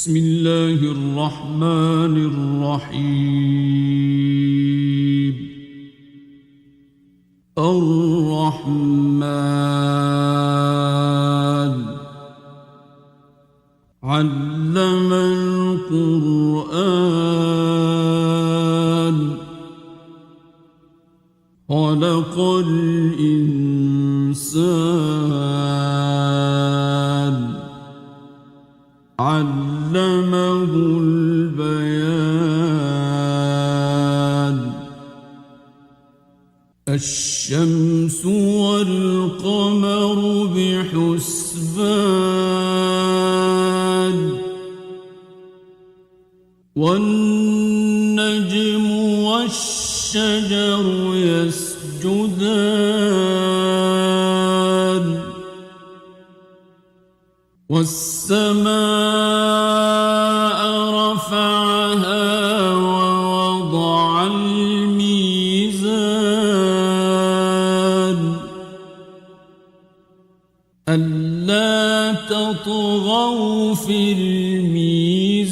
بسم الله الرحمن الرحيم. الرحمن علم القرآن خلق الإنسان علمه البيان. الشمس والقمر بحسبان والنجم والشجر يسجدان والسماء رفعها ووضع الميزان ألا تطغوا في الميزان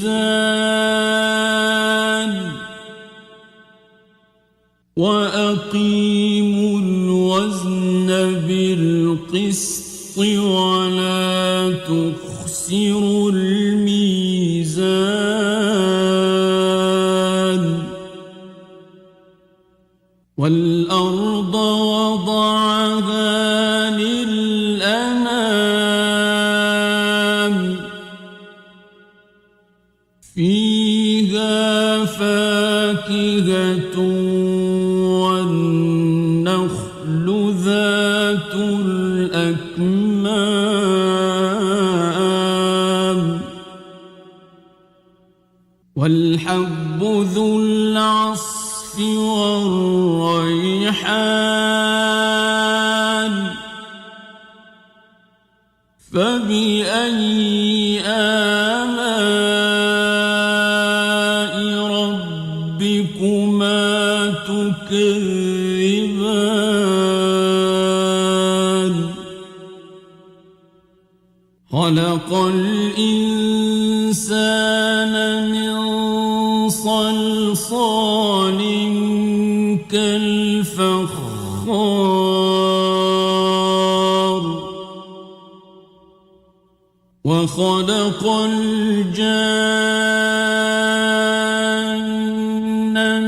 وأقيموا الوزن بالقسط ولا تخسروا الميزان. والأرض وضعها للأنام فيها فاكهة والنخل ذات الأكمام والحب ذو العصف والريحان فبأي آلاء ربكما تكذبان. خلق الإنسان من صلصال كالفخار وخلق الجان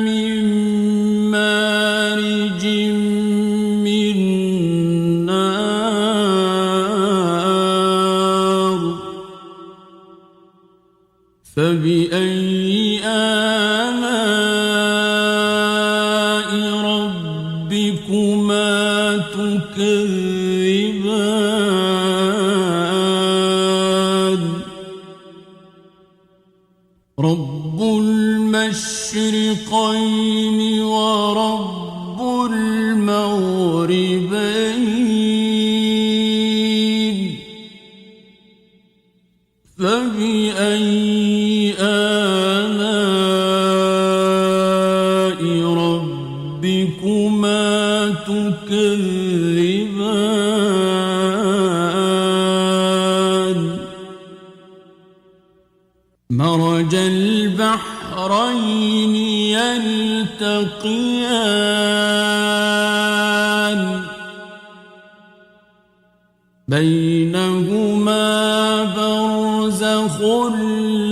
من مارج من نار فبأي آلاء ربكما تكذبان. رب المشرقين ورب المغربين فبأي آلاء ربكما تكذبان. مرج البحرين يلتقيان بينهما برزخ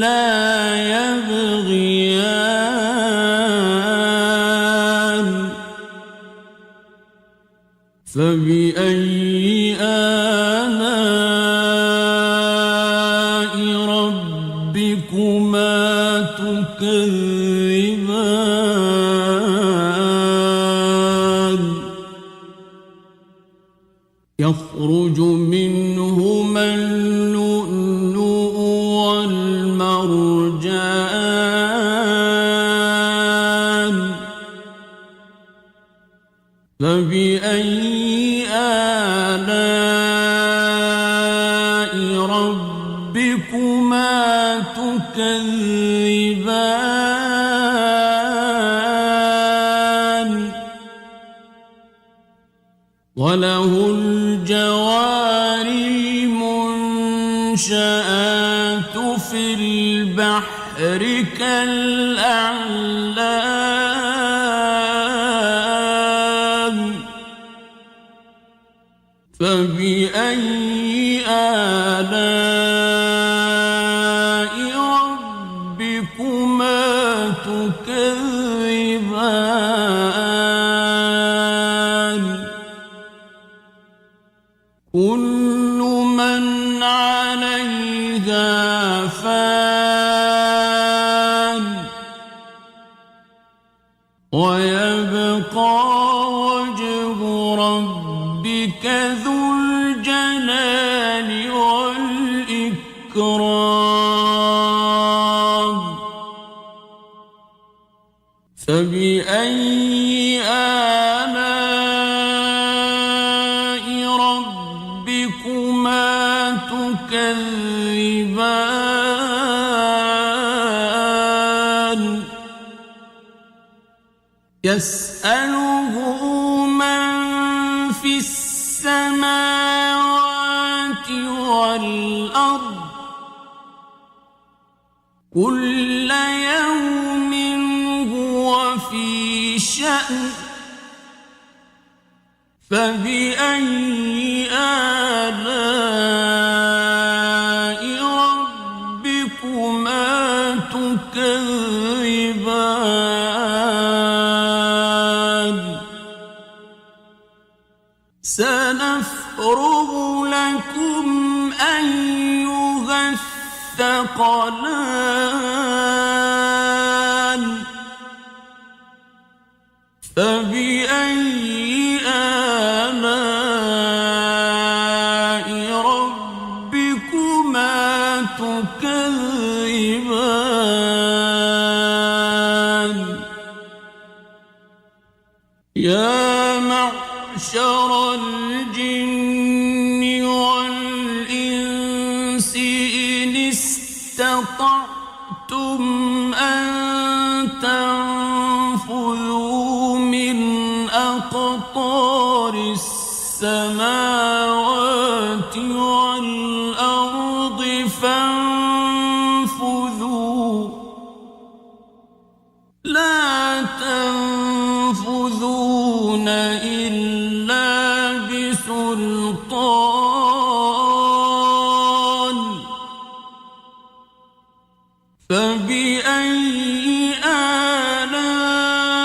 لا يبغيان فبأي آلاء ربكما تكذبان. يخرج منهما اللؤلؤ والمرجان فبأي آلاء ربكما تكذبان. وله الجوار المنشآت في البحر كالأعلام فبأي آلاء ربكما تكذبان كل من عليها فان ويبقى وجه ربك ذو الجلال والإكرام فبأي آلاء ربكما تكذبان يسأله من في السماوات والأرض كل يوم هو في شأن فبأي آلاء ربكما تكذبان سنفرغ لكم أيها الثقلان فبأي آلاء ربكما تكذبان يا معشر الجن والإنس إن استطعتم أن تنفذوا من أقطار السماوات والأرض فانفذوا لا تنفذون إلا بسلطان فبأي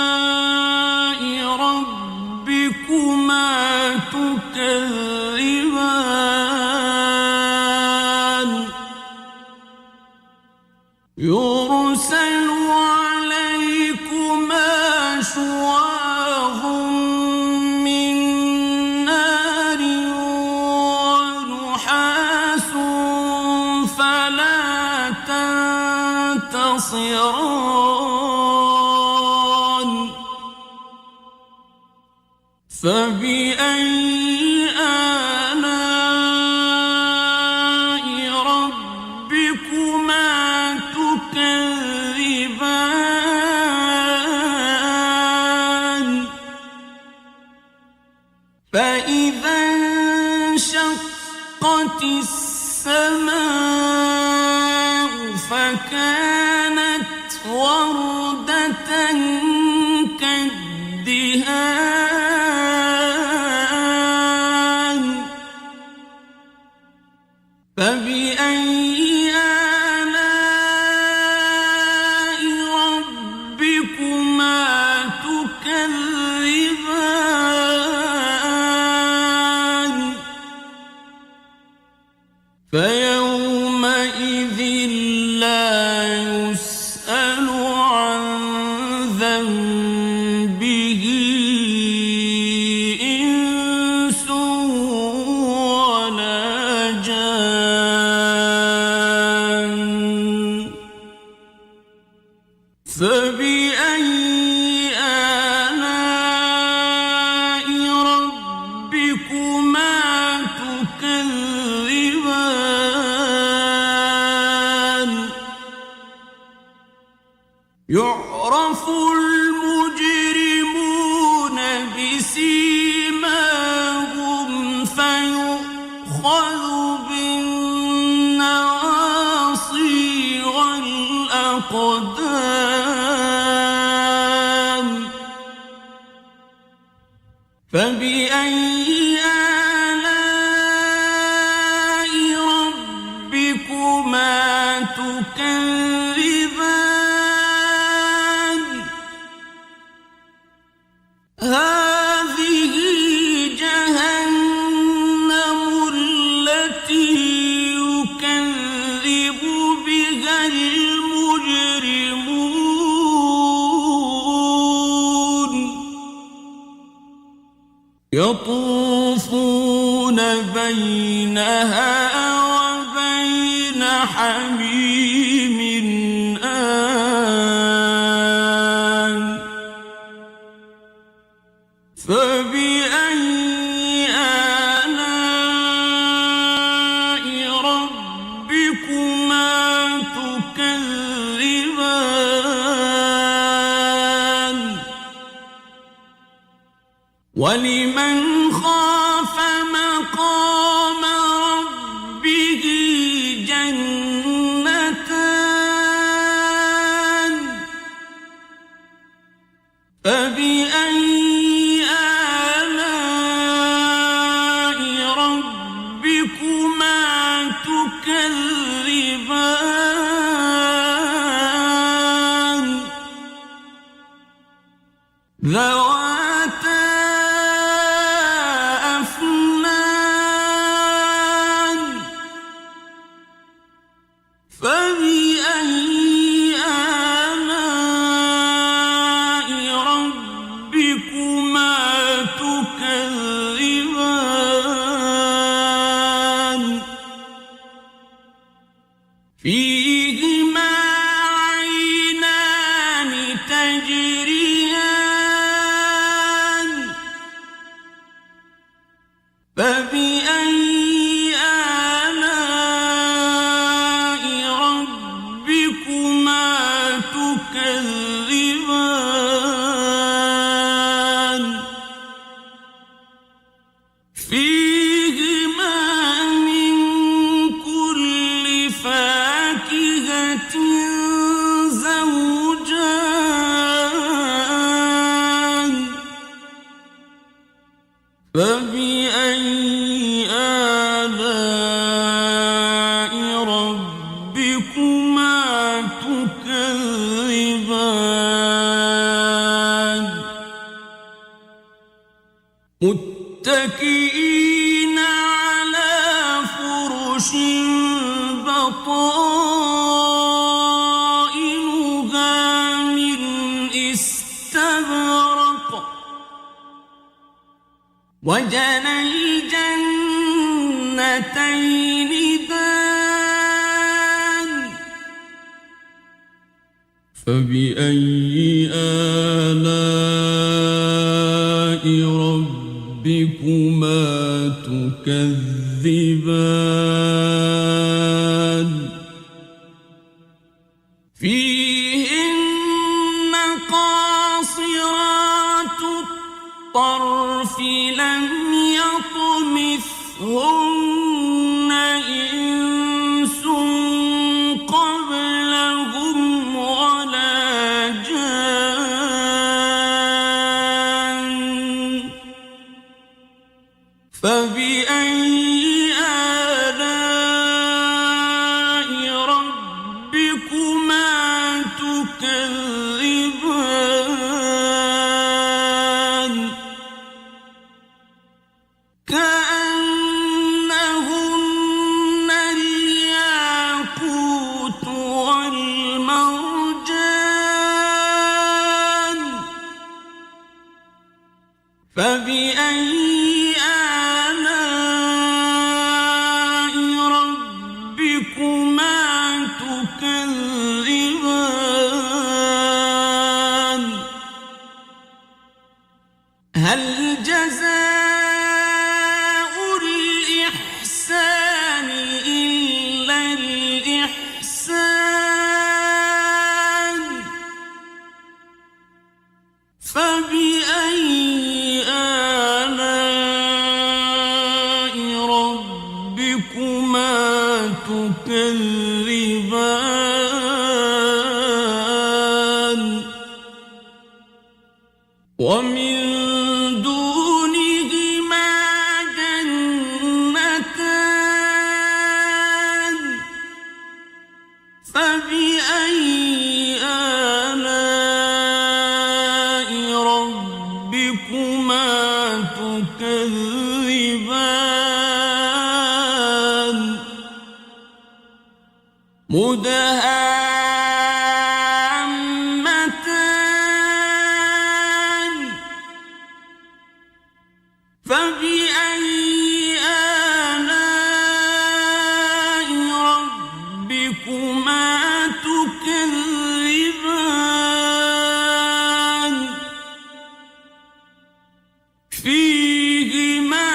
آلاء ربكما تكذبان يرسل عليكما شواظ من نار ونحاس فلا تنتصران فبأي آلاء ربكما تكذبان فإذا انشقت السماء فكانت وردة كالدهان فبأي آلاء ربكما تكذبان فيومئذ لا يسأل عن ذنبه إنس ولا جان فبأي آلاء ربكما تكذبان يعرف المجرمون بسيماهم فيؤخذ بالنواصي الأقدام فبأي آلاء ربكما تكذبان هذه جهنم التي يكذب بها المجرمون يطوفون بينها وبين حميم آن فبأي آلاء ربكما تكذبان ولمن خاف مقام ربه جنتان فبأي آلاء ربكما تكذبان ذواتا أفنان فبأي آلاء ربكما تكذبان فيهما عينان تجريان فبأي آلاء ربكما تكذبان فيهما من كل فاكهة زوجان فبأي آلاء ربكما تكذبان متكئين على فرش بطائنها من استبرق وجنى الجنتين دان فبأي آلاء ربكما تكذبان فيهن قاصرات الطرف لم يطمثهن إنس قبلهم ولا جان فبأي آلاء ربكما تكذبان كأنهن الياقوت والمرجان فبأي آلاء ربكما تكذبان هل جزاء الإحسان إلا الإحسان فبأي آلاء ومن دونهما جنتان فبأي آلاء ربكما تكذبان مدهامتان فبأي آلاء ربكما تكذبان فيهما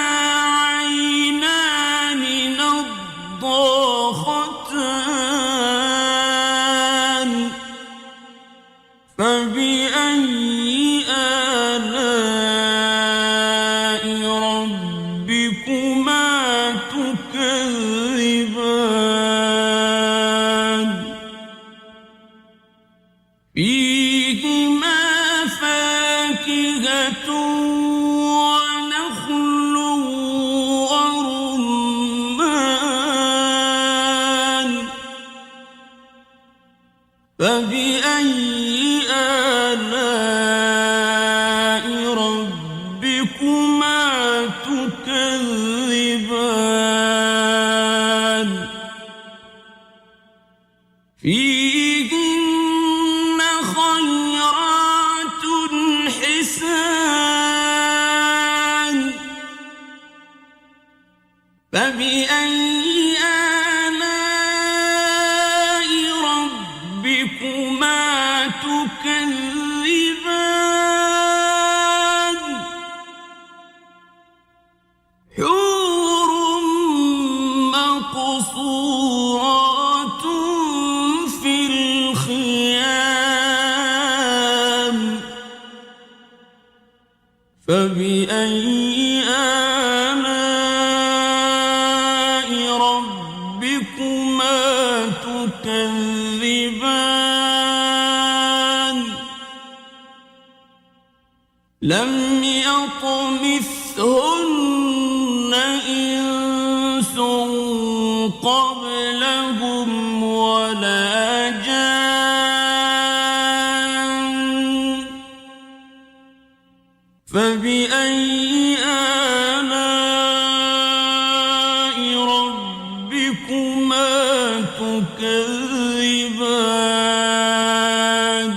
عينان نضاختان فبأي آلاء ربكما تكذبان فيهما فاكهة ونخل ورمان فبأي آلاء ربكما تكذبان فيهن خيرات حسان فبأي آلاء ربكما تكذبان حور مقصورات في الخيام فبأي آلاء ربكما تكذبان لم يطمثهن إنس قبلهم ولا جان فبأي آلاء ربكما تكذبان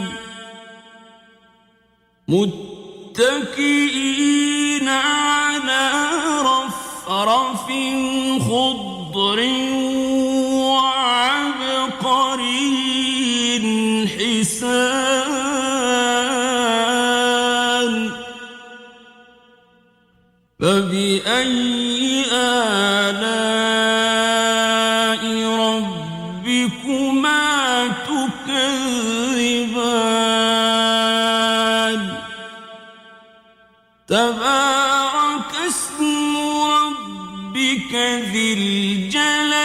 متكئين على رفرف خضر وعبقري حسان فبأي آلاء ربكما تكذبان تبارك اسم ربك ذي الجلال